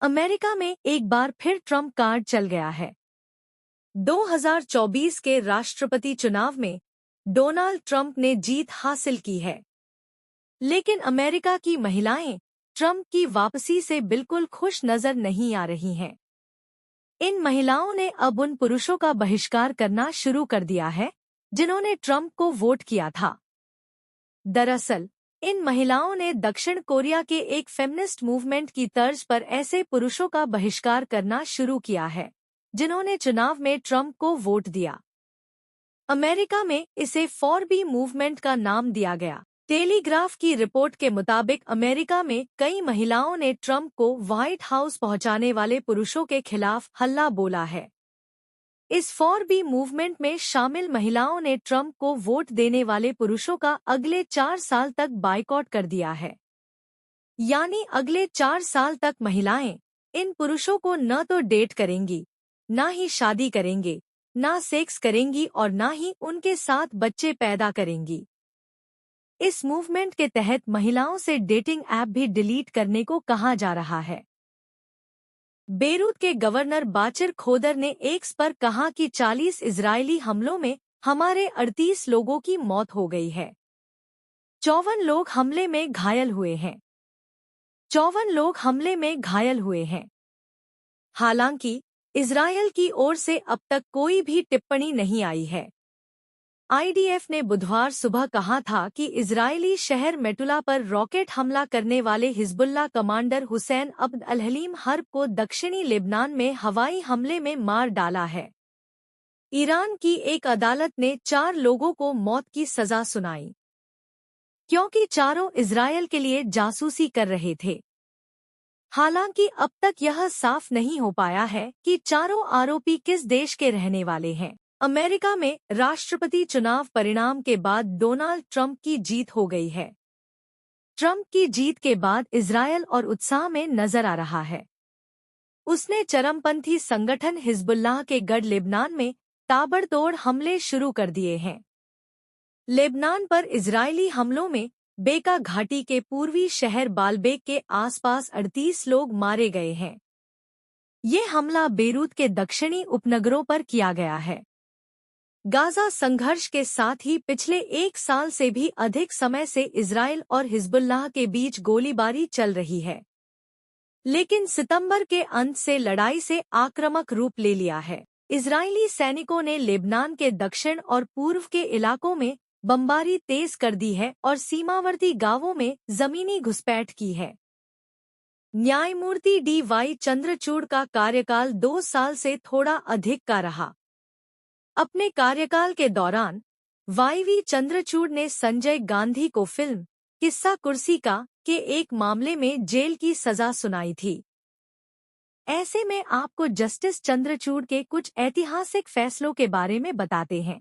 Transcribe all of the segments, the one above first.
America में एक बार फिर ट्रम्प कार्ड चल गया है। 2024 के राष्ट्रपति चुनाव में डोनाल्ड ट्रम्प ने जीत हासिल की है, लेकिन अमेरिका की महिलाएं ट्रम्प की वापसी से बिल्कुल खुश नजर नहीं आ रही हैं। इन महिलाओं ने अब उन पुरुषों का बहिष्कार करना शुरू कर दिया है जिन्होंने ट्रम्प को वोट किया था। दरअसल इन महिलाओं ने दक्षिण कोरिया के एक फेमिनिस्ट मूवमेंट की तर्ज पर ऐसे पुरुषों का बहिष्कार करना शुरू किया है जिन्होंने चुनाव में ट्रम्प को वोट दिया। अमेरिका में इसे फॉर बी मूवमेंट का नाम दिया गया। टेलीग्राफ की रिपोर्ट के मुताबिक अमेरिका में कई महिलाओं ने ट्रम्प को व्हाइट हाउस पहुंचाने वाले पुरुषों के खिलाफ हल्ला बोला है। इस फॉर बी मूवमेंट में शामिल महिलाओं ने ट्रम्प को वोट देने वाले पुरुषों का अगले 4 साल तक बायकॉट कर दिया है। यानी अगले 4 साल तक महिलाएं इन पुरुषों को न तो डेट करेंगी, न ही शादी करेंगे, न सेक्स करेंगी और न ही उनके साथ बच्चे पैदा करेंगी। इस मूवमेंट के तहत महिलाओं से डेटिंग ऐप भी डिलीट करने को कहा जा रहा है। बेरूत के गवर्नर बाचिर खोदर ने एक्स पर कहा कि 40 इजरायली हमलों में हमारे 38 लोगों की मौत हो गई है। 54 लोग हमले में घायल हुए हैं। 54 लोग हमले में घायल हुए हैं। हालांकि इजरायल की ओर से अब तक कोई भी टिप्पणी नहीं आई है। आईडीएफ ने बुधवार सुबह कहा था कि इजरायली शहर मेटुला पर रॉकेट हमला करने वाले हिजबुल्लाह कमांडर हुसैन अब्द अल-हलीम हर्ब को दक्षिणी लेबनान में हवाई हमले में मार डाला है। ईरान की एक अदालत ने 4 लोगों को मौत की सजा सुनाई, क्योंकि चारों इजरायल के लिए जासूसी कर रहे थे। हालांकि अब तक यह साफ नहीं हो पाया है कि चारों आरोपी किस देश के रहने वाले हैं। अमेरिका में राष्ट्रपति चुनाव परिणाम के बाद डोनाल्ड ट्रम्प की जीत हो गई है। ट्रम्प की जीत के बाद इजरायल और उत्साह में नजर आ रहा है। उसने चरमपंथी संगठन हिजबुल्लाह के गढ़ लेबनान में ताबड़तोड़ हमले शुरू कर दिए हैं। लेबनान पर इजरायली हमलों में बेका घाटी के पूर्वी शहर बालबेक के आसपास 38 लोग मारे गए हैं। ये हमला बेरूत के दक्षिणी उपनगरों पर किया गया है। गाजा संघर्ष के साथ ही पिछले 1 साल से भी अधिक समय से इजरायल और हिजबुल्लाह के बीच गोलीबारी चल रही है, लेकिन सितंबर के अंत से लड़ाई से आक्रामक रूप ले लिया है। इजरायली सैनिकों ने लेबनान के दक्षिण और पूर्व के इलाकों में बमबारी तेज कर दी है और सीमावर्ती गांवों में जमीनी घुसपैठ की है। न्यायमूर्ति डी.वाई. चंद्रचूड़ का कार्यकाल 2 साल से थोड़ा अधिक का रहा। अपने कार्यकाल के दौरान वाई.वी. चंद्रचूड़ ने संजय गांधी को फिल्म किस्सा कुर्सी का के एक मामले में जेल की सजा सुनाई थी। ऐसे में आपको जस्टिस चंद्रचूड़ के कुछ ऐतिहासिक फैसलों के बारे में बताते हैं।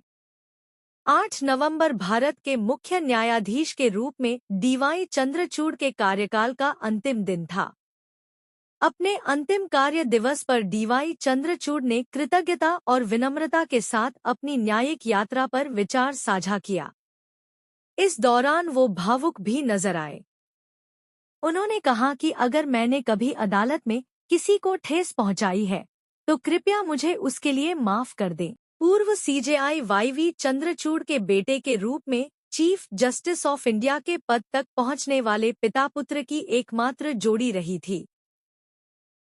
8 नवंबर भारत के मुख्य न्यायाधीश के रूप में डी.वाई. चंद्रचूड़ के कार्यकाल का अंतिम दिन था। अपने अंतिम कार्य दिवस पर डी.वाई. चंद्रचूड़ ने कृतज्ञता और विनम्रता के साथ अपनी न्यायिक यात्रा पर विचार साझा किया। इस दौरान वो भावुक भी नजर आए। उन्होंने कहा कि अगर मैंने कभी अदालत में किसी को ठेस पहुंचाई है तो कृपया मुझे उसके लिए माफ कर दें। पूर्व सीजेआई वाई.वी. चंद्रचूड़ के बेटे के रूप में चीफ जस्टिस ऑफ इंडिया के पद तक पहुंचने वाले पिता पुत्र की एकमात्र जोड़ी रही थी।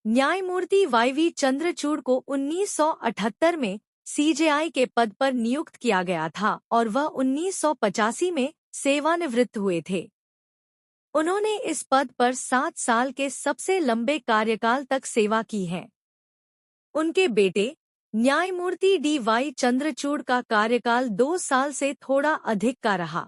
न्यायमूर्ति वाई.वी. चंद्रचूड़ को 1978 में सीजेआई के पद पर नियुक्त किया गया था और वह 1985 में सेवानिवृत्त हुए थे। उन्होंने इस पद पर 7 साल के सबसे लंबे कार्यकाल तक सेवा की है। उनके बेटे न्यायमूर्ति डी.वाई. चंद्रचूड़ का कार्यकाल 2 साल से थोड़ा अधिक का रहा।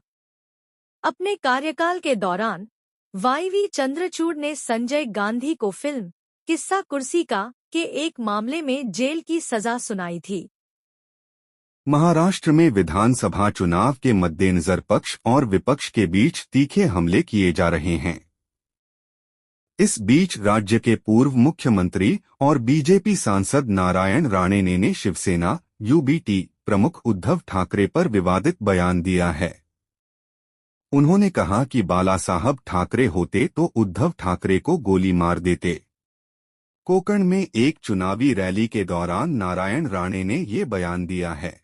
अपने कार्यकाल के दौरान वाई.वी. चंद्रचूड़ ने संजय गांधी को फिल्म किस्सा कुर्सी का के एक मामले में जेल की सजा सुनाई थी। महाराष्ट्र में विधानसभा चुनाव के मद्देनजर पक्ष और विपक्ष के बीच तीखे हमले किए जा रहे हैं। इस बीच राज्य के पूर्व मुख्यमंत्री और बीजेपी सांसद नारायण राणे ने शिवसेना यूबीटी प्रमुख उद्धव ठाकरे पर विवादित बयान दिया है। उन्होंने कहा कि बाला साहब ठाकरे होते तो उद्धव ठाकरे को गोली मार देते। कोकण में एक चुनावी रैली के दौरान नारायण राणे ने ये बयान दिया है।